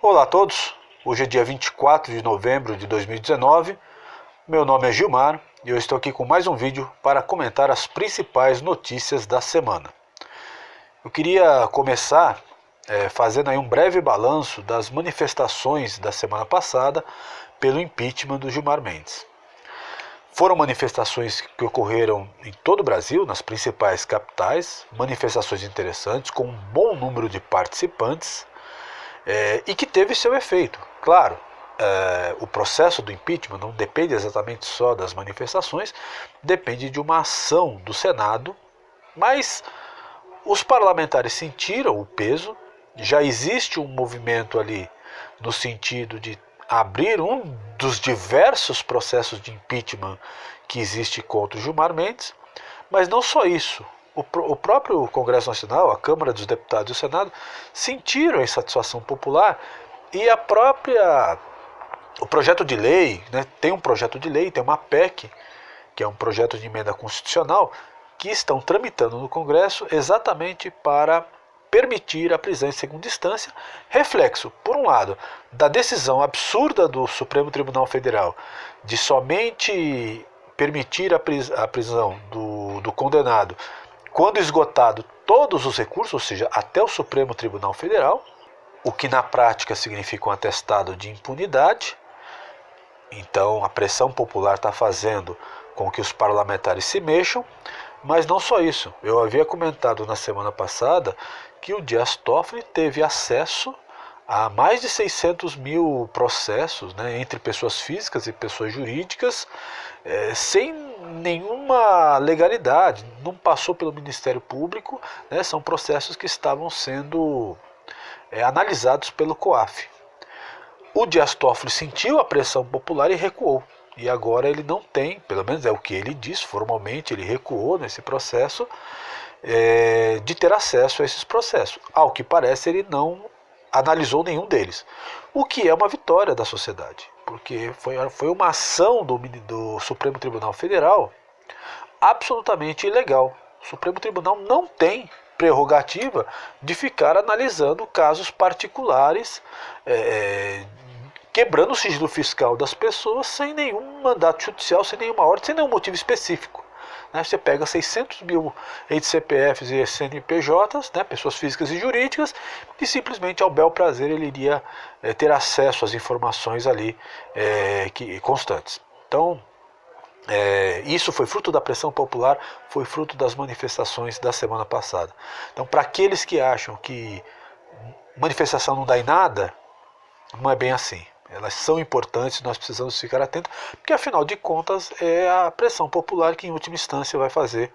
Olá a todos, hoje é dia 24 de novembro de 2019, meu nome é Gilmar e eu estou aqui com mais um vídeo para comentar as principais notícias da semana. Eu queria começar fazendo aí um breve balanço das manifestações da semana passada pelo impeachment do Gilmar Mendes. Foram manifestações que ocorreram em todo o Brasil, nas principais capitais, manifestações interessantes, com um bom número de participantes, e que teve seu efeito. Claro, o processo do impeachment não depende exatamente só das manifestações, depende de uma ação do Senado, mas os parlamentares sentiram o peso, já existe um movimento ali no sentido de abrir um dos diversos processos de impeachment que existe contra o Gilmar Mendes, mas não só isso. O próprio Congresso Nacional, a Câmara dos Deputados e o Senado sentiram a insatisfação popular e o projeto de lei, tem um projeto de lei, tem uma PEC, que é um projeto de emenda constitucional, que estão tramitando no Congresso exatamente para permitir a prisão em segunda instância, reflexo, por um lado, da decisão absurda do Supremo Tribunal Federal de somente permitir a prisão do condenado quando esgotado todos os recursos, ou seja, até o Supremo Tribunal Federal, o que na prática significa um atestado de impunidade. Então a pressão popular está fazendo com que os parlamentares se mexam, mas não só isso. Eu havia comentado na semana passada que o Dias Toffoli teve acesso a mais de 600 mil processos, entre pessoas físicas e pessoas jurídicas, sem nenhuma legalidade, não passou pelo Ministério Público, são processos que estavam sendo analisados pelo COAF. O Dias Toffoli sentiu a pressão popular e recuou. E agora ele não tem, pelo menos é o que ele diz, formalmente ele recuou nesse processo, de ter acesso a esses processos. Ao que parece, ele não analisou nenhum deles, o que é uma vitória da sociedade, porque foi uma ação do Supremo Tribunal Federal absolutamente ilegal. O Supremo Tribunal não tem prerrogativa de ficar analisando casos particulares, quebrando o sigilo fiscal das pessoas sem nenhum mandato judicial, sem nenhuma ordem, sem nenhum motivo específico. Você pega 600 mil entre CPFs e CNPJs, pessoas físicas e jurídicas, e simplesmente ao bel prazer ele iria ter acesso às informações ali constantes. Então, isso foi fruto da pressão popular, foi fruto das manifestações da semana passada. Então, para aqueles que acham que manifestação não dá em nada, não é bem assim. Elas são importantes, nós precisamos ficar atentos, porque afinal de contas é a pressão popular que em última instância vai fazer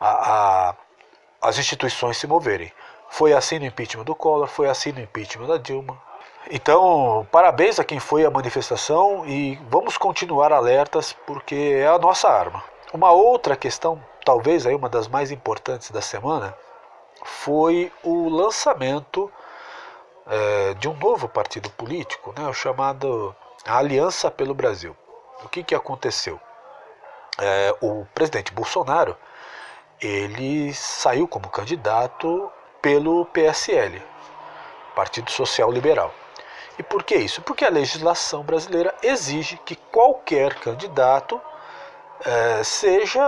as instituições se moverem. Foi assim no impeachment do Collor, foi assim no impeachment da Dilma. Então, parabéns a quem foi à manifestação e vamos continuar alertas, porque é a nossa arma. Uma outra questão, talvez aí uma das mais importantes da semana, foi o lançamento de um novo partido político, o chamado Aliança pelo Brasil. O que aconteceu? O presidente Bolsonaro, ele saiu como candidato pelo PSL, Partido Social Liberal. E por que isso? Porque a legislação brasileira exige que qualquer candidato seja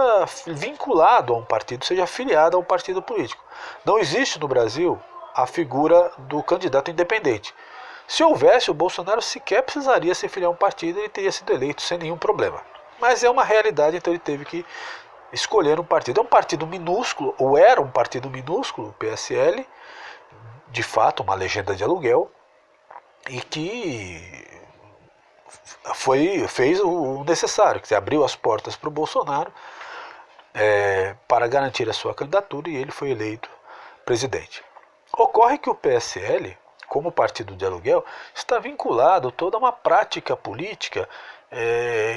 vinculado a um partido, seja afiliado a um partido político. Não existe no Brasil a figura do candidato independente. Se houvesse, o Bolsonaro sequer precisaria se filiar a um partido e ele teria sido eleito sem nenhum problema. Mas é uma realidade, então ele teve que escolher um partido. É um partido minúsculo, ou era um partido minúsculo, o PSL, de fato uma legenda de aluguel, e que fez o necessário, que abriu as portas para o Bolsonaro para garantir a sua candidatura, e ele foi eleito presidente. Ocorre que o PSL, como partido de aluguel, está vinculado a toda uma prática política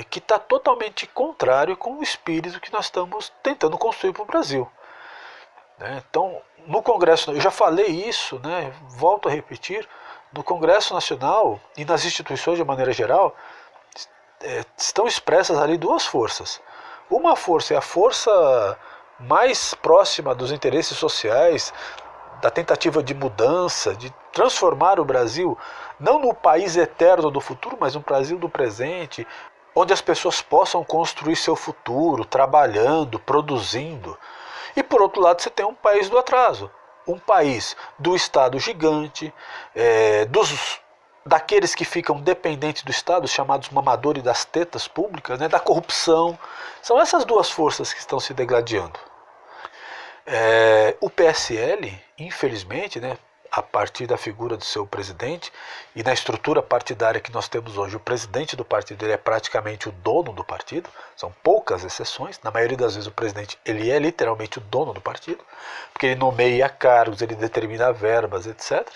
que está totalmente contrário com o espírito que nós estamos tentando construir para o Brasil. Então, no Congresso, eu já falei isso, volto a repetir, no Congresso Nacional e nas instituições de maneira geral, estão expressas ali duas forças. Uma força é a força mais próxima dos interesses sociais, da tentativa de mudança, de transformar o Brasil não no país eterno do futuro, mas no Brasil do presente, onde as pessoas possam construir seu futuro, trabalhando, produzindo. E por outro lado você tem um país do atraso, um país do Estado gigante, daqueles que ficam dependentes do Estado, chamados mamadores das tetas públicas, né, da corrupção. São essas duas forças que estão se degladiando. O PSL, infelizmente, né, a partir da figura do seu presidente e na estrutura partidária que nós temos hoje, o presidente do partido ele é praticamente o dono do partido, são poucas exceções, na maioria das vezes o presidente ele é literalmente o dono do partido, porque ele nomeia cargos, ele determina verbas, etc.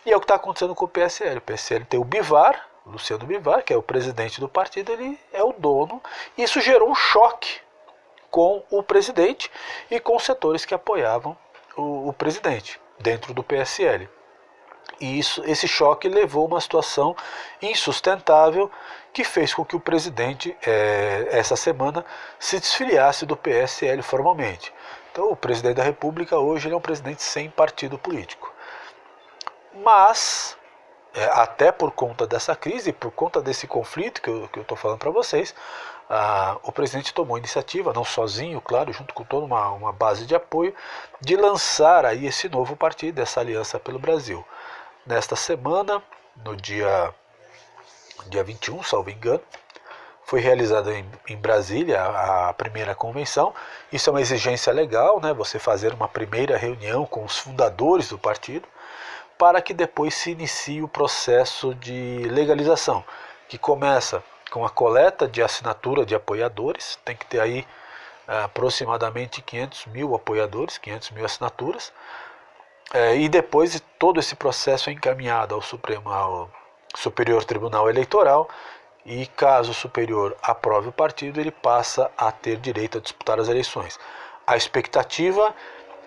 E é o que está acontecendo com o PSL. O PSL tem o Bivar, Luciano Bivar, que é o presidente do partido, ele é o dono, e isso gerou um choque com o presidente e com os setores que apoiavam o presidente dentro do PSL. E esse choque levou a uma situação insustentável que fez com que o presidente, essa semana, se desfiliasse do PSL formalmente. Então o presidente da República hoje ele é um presidente sem partido político. Mas, até por conta dessa crise, por conta desse conflito que eu estou falando para vocês, o presidente tomou a iniciativa, não sozinho, claro, junto com toda uma base de apoio, de lançar aí esse novo partido, essa Aliança pelo Brasil. Nesta semana, no dia 21, salvo engano, foi realizada em Brasília a primeira convenção. Isso é uma exigência legal, né, você fazer uma primeira reunião com os fundadores do partido, para que depois se inicie o processo de legalização, que começa com a coleta de assinatura de apoiadores, tem que ter aí aproximadamente 500 mil apoiadores, 500 mil assinaturas, e depois todo esse processo é encaminhado ao Superior Tribunal Eleitoral, e caso o Superior aprove o partido, ele passa a ter direito a disputar as eleições. A expectativa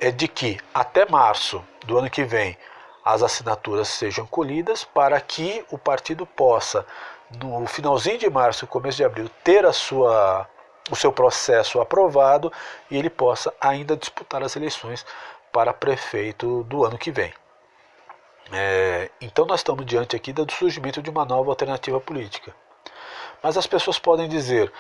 é de que até março do ano que vem as assinaturas sejam colhidas para que o partido possa, no finalzinho de março, começo de abril, ter o seu processo aprovado e ele possa ainda disputar as eleições para prefeito do ano que vem. Então nós estamos diante aqui do surgimento de uma nova alternativa política. Mas as pessoas podem dizer,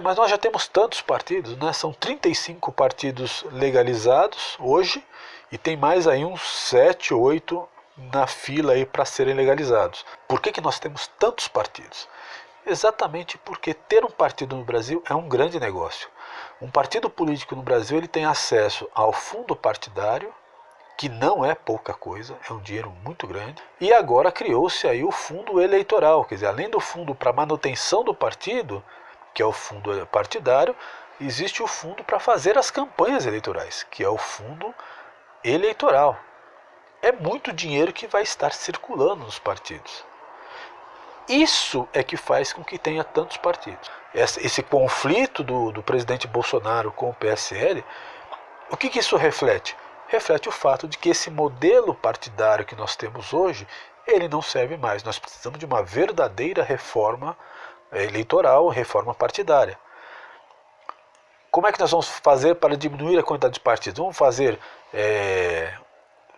mas nós já temos tantos partidos, né? São 35 partidos legalizados hoje, e tem mais aí uns 7, 8 na fila aí para serem legalizados. Por que nós temos tantos partidos? Exatamente porque ter um partido no Brasil é um grande negócio. Um partido político no Brasil ele tem acesso ao fundo partidário, que não é pouca coisa, é um dinheiro muito grande, e agora criou-se aí o fundo eleitoral, quer dizer, além do fundo para manutenção do partido, que é o fundo partidário, existe o fundo para fazer as campanhas eleitorais, que é o fundo eleitoral. É muito dinheiro que vai estar circulando nos partidos. Isso é que faz com que tenha tantos partidos. Esse conflito do presidente Bolsonaro com o PSL, o que isso reflete? Reflete o fato de que esse modelo partidário que nós temos hoje, ele não serve mais. Nós precisamos de uma verdadeira reforma eleitoral, reforma partidária. Como é que nós vamos fazer para diminuir a quantidade de partidos? Vamos fazer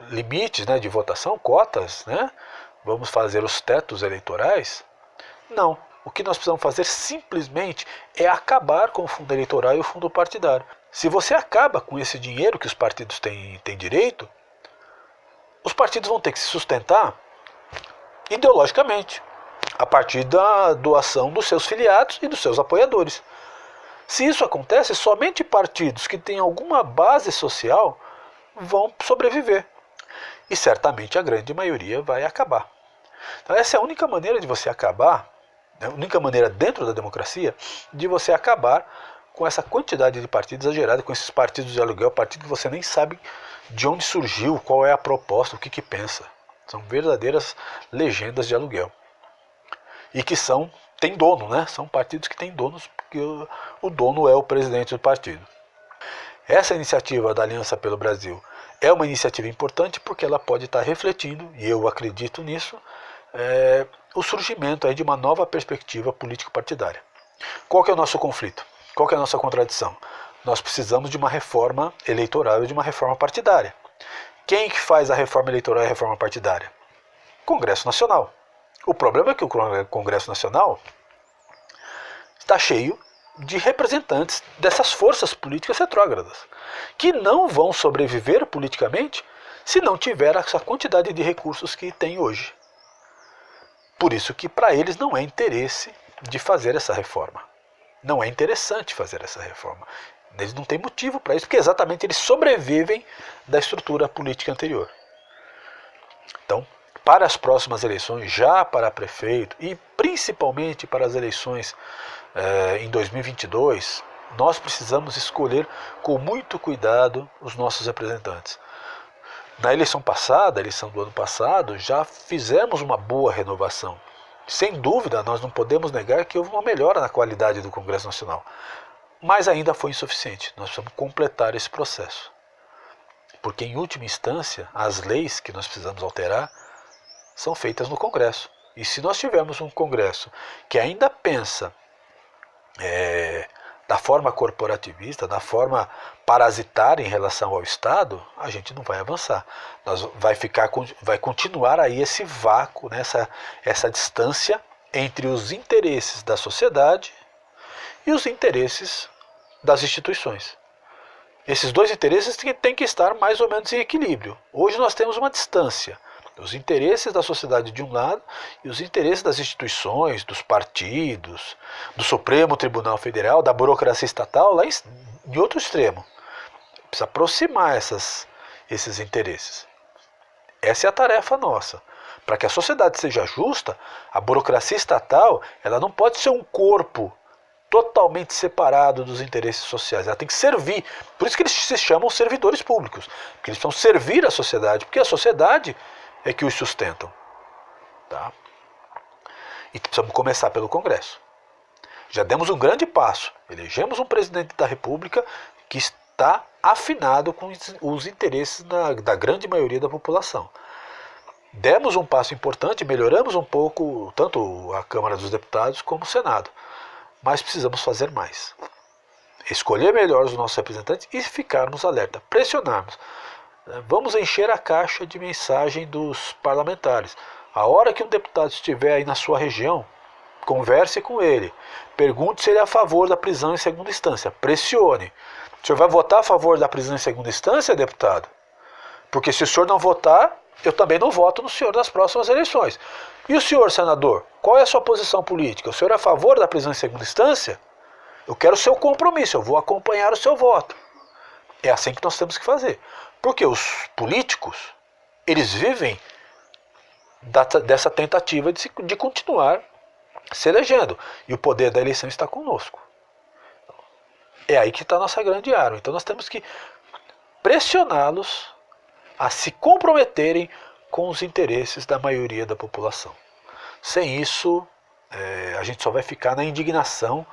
limites, né, de votação, cotas, né? Vamos fazer os tetos eleitorais? Não. O que nós precisamos fazer simplesmente é acabar com o fundo eleitoral e o fundo partidário. Se você acaba com esse dinheiro que os partidos têm direito, os partidos vão ter que se sustentar ideologicamente, a partir da doação dos seus filiados e dos seus apoiadores. Se isso acontece, somente partidos que têm alguma base social vão sobreviver. E certamente a grande maioria vai acabar. Então essa é a única maneira de você acabar, a única maneira dentro da democracia, de você acabar com essa quantidade de partidos exagerada, com esses partidos de aluguel, partido que você nem sabe de onde surgiu, qual é a proposta, o que pensa. São verdadeiras legendas de aluguel. E que têm dono, né? São partidos que têm donos, porque o dono é o presidente do partido. Essa iniciativa da Aliança pelo Brasil é uma iniciativa importante porque ela pode estar refletindo, e eu acredito nisso, o surgimento aí de uma nova perspectiva político-partidária. Qual que é o nosso conflito? Qual que é a nossa contradição? Nós precisamos de uma reforma eleitoral e de uma reforma partidária. Quem que faz a reforma eleitoral e a reforma partidária? Congresso Nacional. O problema é que o Congresso Nacional está cheio de representantes dessas forças políticas retrógradas, que não vão sobreviver politicamente se não tiver essa quantidade de recursos que tem hoje. Por isso que para eles não é interesse de fazer essa reforma. Não é interessante fazer essa reforma. Eles não têm motivo para isso, porque exatamente eles sobrevivem da estrutura política anterior. Então, para as próximas eleições, já para prefeito e principalmente para as eleições em 2022, nós precisamos escolher com muito cuidado os nossos representantes. Na eleição passada, a eleição do ano passado, já fizemos uma boa renovação. Sem dúvida, nós não podemos negar que houve uma melhora na qualidade do Congresso Nacional. Mas ainda foi insuficiente. Nós precisamos completar esse processo. Porque, em última instância, as leis que nós precisamos alterar são feitas no Congresso. E se nós tivermos um Congresso que ainda pensa da forma corporativista, da forma parasitária em relação ao Estado, a gente não vai avançar. Vai continuar aí esse vácuo, essa distância entre os interesses da sociedade e os interesses das instituições. Esses dois interesses têm que estar mais ou menos em equilíbrio. Hoje nós temos uma distância. Os interesses da sociedade de um lado e os interesses das instituições, dos partidos, do Supremo Tribunal Federal, da burocracia estatal, lá em outro extremo. Precisa aproximar esses interesses. Essa é a tarefa nossa. Para que a sociedade seja justa, a burocracia estatal ela não pode ser um corpo totalmente separado dos interesses sociais. Ela tem que servir. Por isso que eles se chamam servidores públicos. Porque eles precisam servir a sociedade, porque a sociedade é que os sustentam. Tá? E precisamos começar pelo Congresso. Já demos um grande passo. Elegemos um presidente da República que está afinado com os interesses da grande maioria da população. Demos um passo importante, melhoramos um pouco tanto a Câmara dos Deputados como o Senado. Mas precisamos fazer mais. Escolher melhor os nossos representantes e ficarmos alerta, pressionarmos. Vamos encher a caixa de mensagem dos parlamentares. A hora que um deputado estiver aí na sua região, converse com ele. Pergunte se ele é a favor da prisão em segunda instância. Pressione. O senhor vai votar a favor da prisão em segunda instância, deputado? Porque se o senhor não votar, eu também não voto no senhor nas próximas eleições. E o senhor, senador, qual é a sua posição política? O senhor é a favor da prisão em segunda instância? Eu quero o seu compromisso, eu vou acompanhar o seu voto. É assim que nós temos que fazer. Porque os políticos, eles vivem dessa tentativa de continuar se elegendo. E o poder da eleição está conosco. É aí que está a nossa grande arma. Então nós temos que pressioná-los a se comprometerem com os interesses da maioria da população. Sem isso, a gente só vai ficar na indignação.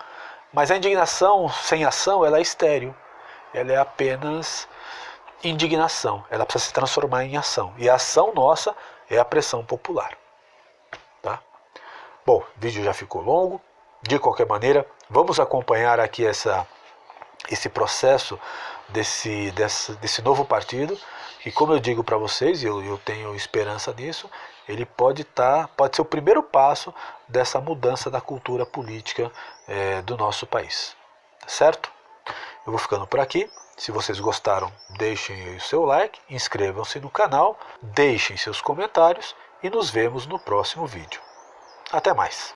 Mas a indignação sem ação, ela é estéril. Ela é apenas indignação, ela precisa se transformar em ação. E a ação nossa é a pressão popular. Tá? Bom, o vídeo já ficou longo. De qualquer maneira, vamos acompanhar aqui esse processo desse novo partido. E como eu digo para vocês, e eu tenho esperança nisso, ele pode ser o primeiro passo dessa mudança da cultura política do nosso país. Certo? Eu vou ficando por aqui. Se vocês gostaram, deixem o seu like, inscrevam-se no canal, deixem seus comentários e nos vemos no próximo vídeo. Até mais!